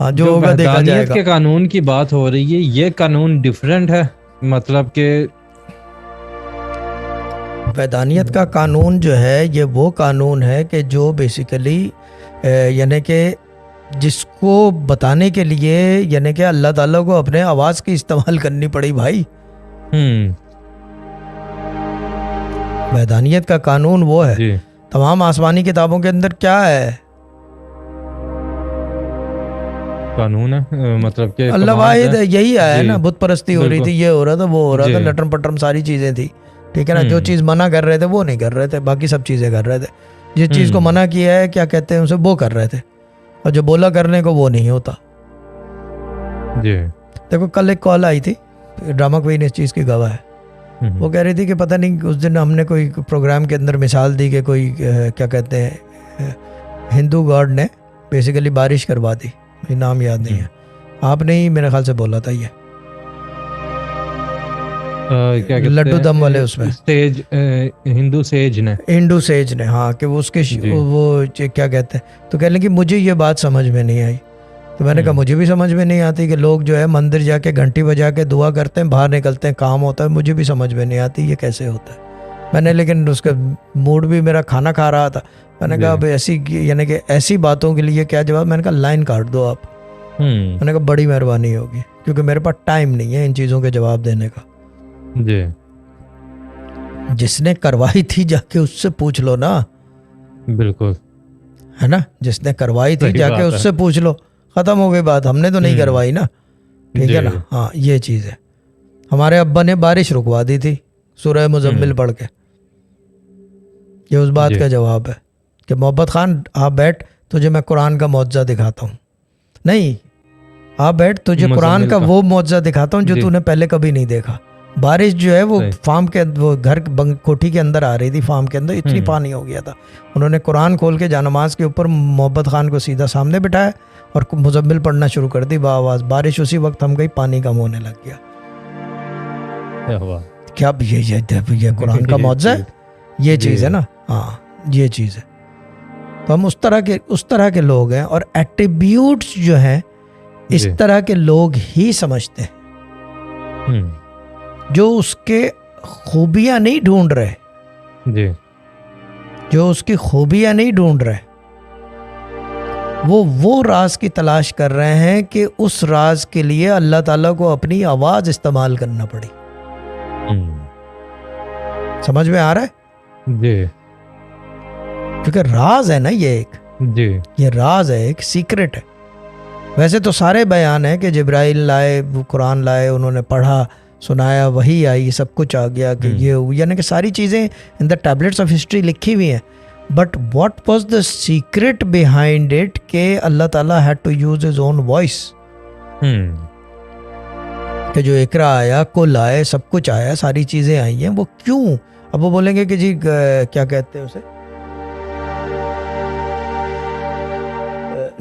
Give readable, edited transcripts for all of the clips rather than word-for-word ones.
हाँ, जो जो होगा देखा वहदानियत जाएगा। के कानून की बात हो रही है, ये कानून डिफरेंट है, मतलब कि वैधानियत का कानून जो है ये वो कानून है कि जो बेसिकली यानी कि जिसको बताने के लिए यानी कि अल्लाह ताला को अपने आवाज़ की इस्तेमाल करनी पड़ी भाई। वैधानियत का कानून वो है। जी तमाम आसमानी किताबों के अंदर क्या है? कानून है, मतलब कि अल्लाह commands वाहिद है, यही आया है जी ना। बुत परस्ती हो रही बिल्कुल थी, ये हो रहा था, वो हो रहा था, जी लटरम पटरम सारी चीज़ें थी, ठीक है ना। जो चीज़ मना कर रहे थे वो नहीं कर रहे थे, बाकी सब चीज़ें कर रहे थे। जिस चीज़ को मना किया है क्या कहते हैं उसे, वो कर रहे थे, और जो बोला करने को वो नहीं होता। जी देखो कल एक कॉल आई थी, ड्रामा क्वीन इस चीज़ की गवाह है। वो कह रही थी कि पता नहीं उस दिन हमने कोई प्रोग्राम के अंदर मिसाल दी कि कोई क्या कहते हैं हिंदू गॉड ने बेसिकली बारिश करवा दी, मुझे नाम याद नहीं है, आपने ही मेरे ख्याल से बोला था ये क्या कहते लड्डू हैं, दम वाले उसमें सेज, हिंदू सेज ने, इंडू सेज ने, हाँ, कि वो उसके जी वो क्या कहते हैं, तो कह लें कि मुझे ये बात समझ में नहीं आई। तो मैंने कहा मुझे भी समझ में नहीं आती कि लोग जो है मंदिर जाके घंटी बजा के दुआ करते हैं, बाहर निकलते हैं, काम होता है, मुझे भी समझ में नहीं आती ये कैसे होता है। मैंने लेकिन उसका मूड भी, मेरा खाना खा रहा था, मैंने कहा अब ऐसी यानी कि ऐसी बातों के लिए क्या जवाब। मैंने कहा लाइन काट दो आप। मैंने कहा बड़ी मेहरबानी होगी, क्योंकि मेरे पास टाइम नहीं है इन चीज़ों के जवाब देने का। जी जिसने करवाई थी जाके उससे पूछ लो ना, बिल्कुल है ना। जिसने करवाई थी सही जाके बात है। उससे पूछ लो, ख़त्म हो गई बात। हमने तो नहीं करवाई ना, ठीक है जी ना। हाँ, ये चीज़ है। हमारे अब्बा ने बारिश रुकवा दी थी सूरह मुज़म्मिल पढ़ के। ये उस बात जी का जवाब है कि मोहब्बत खान आप बैठ, तुझे मैं कुरान का मौजज़ा दिखाता हूँ। नहीं, आप बैठ, तुझे कुरान मुज़म्मिल का का वो मौजज़ा दिखाता हूँ जो जी तूने पहले कभी नहीं देखा। बारिश जो है वो सही फार्म के, वो घर कोठी के अंदर आ रही थी, फार्म के अंदर इतनी पानी हो गया था। उन्होंने कुरान खोल के जानमाज के ऊपर मोहब्बत खान को सीधा सामने बिठाया और मुज़म्मिल पढ़ना शुरू कर दी आवाज़। बारिश उसी वक्त थम गई, पानी कम होने लग गया। क्या हुआ, क्या ये कुरान का मौजज़ा है, ये चीज़ है ना। हाँ, ये चीज़ है। तो हम उस तरह के लोग हैं, और एट्रीब्यूट्स जो हैं इस तरह के लोग ही समझते हैं, जो उसके खूबियां नहीं ढूंढ रहे, जी जो उसकी खूबियां नहीं ढूंढ रहे, वो राज की तलाश कर रहे हैं कि उस राज के लिए अल्लाह ताला को अपनी आवाज़ इस्तेमाल करना पड़ी। समझ में आ रहा है? जी क्योंकि राज है ना ये एक, जी ये राज है, एक सीक्रेट है। वैसे तो सारे बयान है कि जिब्राइल लाए, वो कुरान लाए, उन्होंने पढ़ा, सुनाया, वही आई, सब कुछ आ गया कि ये, यानी कि सारी चीज़ें in the tablets of history लिखी हुई हैं। But what was the secret behind it कि अल्लाह ताला had to use his own voice, कि जो इकरा आया, कुल आए, सब कुछ आया, सारी चीज़ें आई हैं, वो क्यों? अब वो बोलेंगे कि जी क्या कहते हैं उसे,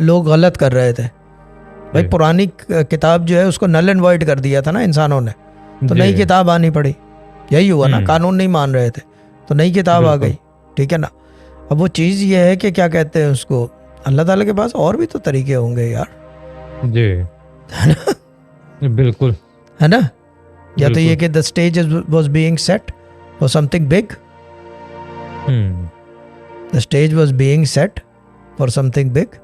लोग गलत कर रहे थे। भाई पुरानी किताब जो है उसको नल एंड वॉइड कर दिया था ना इंसानों ने, तो नई किताब आनी पड़ी। यही हुआ ना, कानून नहीं मान रहे थे तो नई किताब आ गई, ठीक है ना। अब वो चीज़ ये है कि क्या कहते हैं उसको, अल्लाह ताला के पास और भी तो तरीके होंगे यार, जी है ना, बिल्कुल, है ना। या तो ये कि the stage was being set for something big, the stage was being set for something big,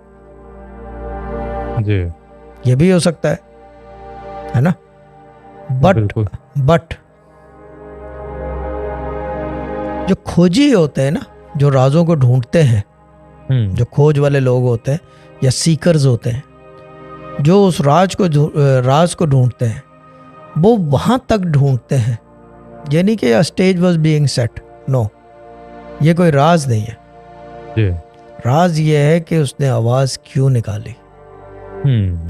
जी ये भी हो सकता है ना। बट जो खोजी होते हैं ना, जो राजों को ढूंढते हैं, जो खोज वाले लोग होते हैं या सीकर्स होते हैं, जो उस राज को ढूंढते हैं, वो वहां तक ढूंढते हैं। ये नहीं कि stage was being set, no, ये कोई राज नहीं है। राज ये है कि उसने आवाज क्यों निकाली,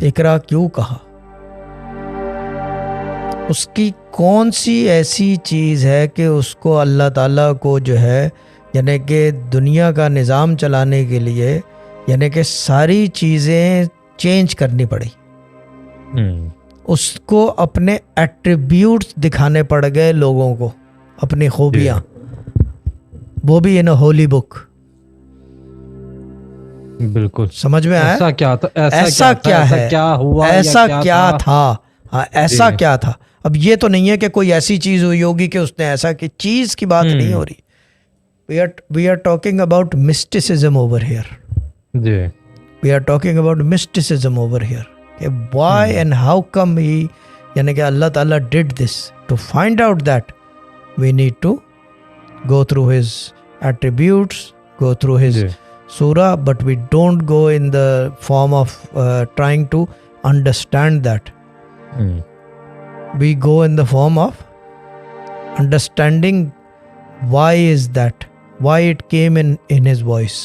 इकरा क्यों कहा, उसकी कौन सी ऐसी चीज़ है कि उसको अल्लाह ताला को जो है, यानी कि दुनिया का निज़ाम चलाने के लिए, यानी कि सारी चीज़ें चेंज करनी पड़ी, उसको अपने एट्रीब्यूट्स दिखाने पड़ गए लोगों को, अपनी खूबियाँ, वो भी इन अ होली बुक। बिल्कुल। समझ में आया? ऐसा क्या था, ऐसा क्या है, ऐसा क्या हुआ, ऐसा या क्या था, हाँ ऐसा जी। क्या था। अब ये तो नहीं है कि कोई ऐसी चीज हुई होगी कि उसने ऐसा की, चीज की बात नहीं हो रही। We are talking about mysticism over here, जी। We are talking about mysticism over here, कि why and how come he, यानी कि अल्लाह Taala did this to find out that we need to go through his attributes, go through his जी। surah, but we don't go in the form of trying to understand that. We go in the form of understanding why is that, why it came in his voice.